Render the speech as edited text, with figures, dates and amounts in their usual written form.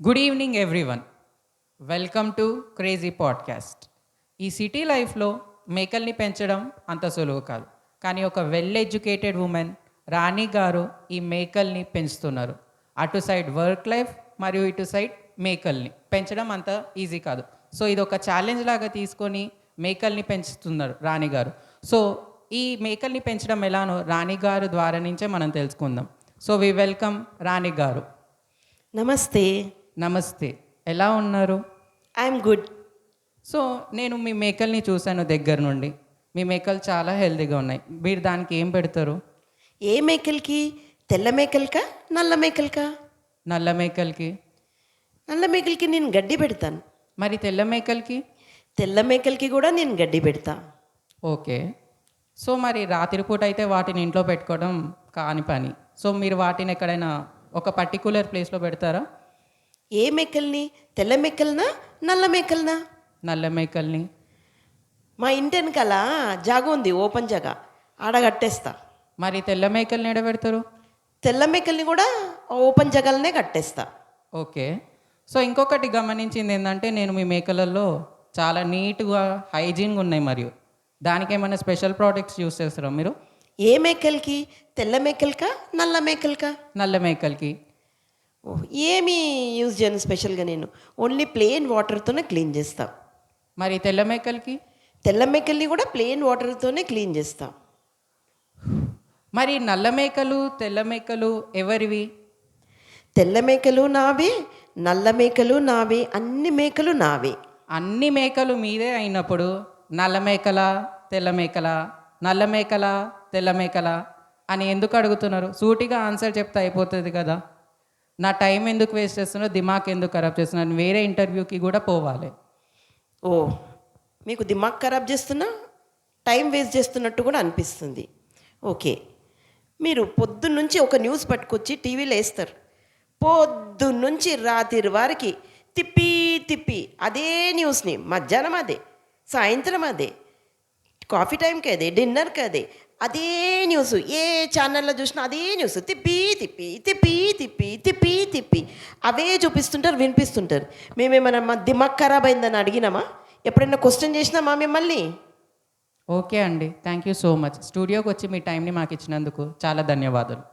Good evening everyone. Welcome to crazy podcast. ఈ city లైఫ్లో మేకల్ని పెంచడం అంత సులువు కాదు, కానీ ఒక వెల్ ఎడ్యుకేటెడ్ ఉమెన్ రాణి గారు ఈ మేకల్ని పెంచుతున్నారు. అటు సైడ్ వర్క్ లైఫ్ మరియు ఇటు సైడ్ మేకల్ని పెంచడం అంత ఈజీ కాదు. సో ఇది ఒక ఛాలెంజ్ లాగా తీసుకొని మేకల్ని పెంచుతున్నారు రాణి గారు. సో ఈ మేకల్ని పెంచడం ఎలానో రాణి గారు ద్వారా నుంచే మనం తెలుసుకుందాం. సో వి వెల్కమ్ రాణి గారు. నమస్తే. నమస్తే, ఎలా ఉన్నారు? I'm good. సో నేను మీ మేకల్ని చూశాను దగ్గర నుండి. మీ మేకలు చాలా హెల్తీగా ఉన్నాయి. మీరు దానికి ఏం పెడతారు? ఏ మేకలకి? తెల్ల మేకలకా నల్ల మేకలకా? నల్ల మేకలకి. నల్ల మేకలకి నేను గడ్డి పెడతాను. మరి తెల్ల మేకలకి? తెల్ల మేకలకి కూడా నేను గడ్డి పెడతా. ఓకే. సో మరి రాత్రిపూట అయితే వాటిని ఇంట్లో పెట్టుకోవడం కాని పని. సో మీరు వాటిని ఎక్కడైనా ఒక పర్టికులర్ ప్లేస్లో పెడతారా? ఏ మేకల్ని? తెల్ల మేకలనా నల్ల మేకలనా? నల్ల మేకల్ని. మా ఇంటి వెనకాల జాగ ఉంది, ఓపెన్ జాగ, ఆడ కట్టేస్తా. మరి తెల్ల మేకల్ని ఎడ పెడతారు? తెల్ల మేకల్ని కూడా ఓపెన్ జగలనే కట్టేస్తా. ఓకే. సో ఇంకొకటి గమనించింది ఏంటంటే, నేను మీ మేకలలో చాలా నీట్గా హైజీన్గా ఉన్నాయి. మరియు దానికి ఏమైనా స్పెషల్ ప్రోడక్ట్స్ యూస్ చేస్తారా మీరు? ఏ మేకలకి? తెల్ల మేకలకా నల్ల మేకలకా? నల్ల మేకలకి. ఏమీ యూజ్ చేయను స్పెషల్గా. నేను ఓన్లీ ప్లెయిన్ వాటర్తోనే క్లీన్ చేస్తా. మరి తెల్ల మేకలకి? తెల్ల మేకల్ని కూడా ప్లెయిన్ వాటర్తోనే క్లీన్ చేస్తా. మరి నల్ల మేకలు తెల్ల మేకలు ఎవరివి? తెల్ల మేకలు నావే, నల్ల మేకలు నావే, అన్ని మేకలు నావే. అన్ని మేకలు మీదే అయినప్పుడు నల్ల మేకల తెల్ల మేకల, నల్ల మేకల తెల్ల మేకల అని ఎందుకు అడుగుతున్నారు? సూటిగా ఆన్సర్ చెప్తే అయిపోతుంది కదా. నా టైం ఎందుకు వేస్ట్ చేస్తున్నారు, దిమాగ్ ఎందుకు ఖరాబ్ చేస్తున్నారు? వేరే ఇంటర్వ్యూకి కూడా పోవాలి. ఓ, మీకు దిమాగ్ ఖరాబ్ చేస్తున్నా, టైం వేస్ట్ చేస్తున్నట్టు కూడా అనిపిస్తుంది. ఓకే, మీరు పొద్దున్నుంచి ఒక న్యూస్ పట్టుకొచ్చి టీవీలో వేస్తారు. పొద్దున్నుంచి రాత్రి వారికి తిప్పి తిప్పి అదే న్యూస్ని, మధ్యాహ్నం అదే, సాయంత్రం అదే, కాఫీ టైంకి అదే, డిన్నర్కి అదే, అదే న్యూస్. ఏ ఛానల్లో చూసినా అదే న్యూస్, తిప్పి తిప్పి తిప్పి తిప్పి తిప్పి తిప్పి అవే చూపిస్తుంటారు, వినిపిస్తుంటారు. మేమేమన్నా మా దిమాగ్ ఖరాబ్ అయిందని అడిగినామా? ఎప్పుడైనా క్వశ్చన్ చేసినామా మిమ్మల్ని? ఓకే అండి, థ్యాంక్ యూ సో మచ్. స్టూడియోకి వచ్చి మీ టైంని మాకు ఇచ్చినందుకు చాలా ధన్యవాదాలు.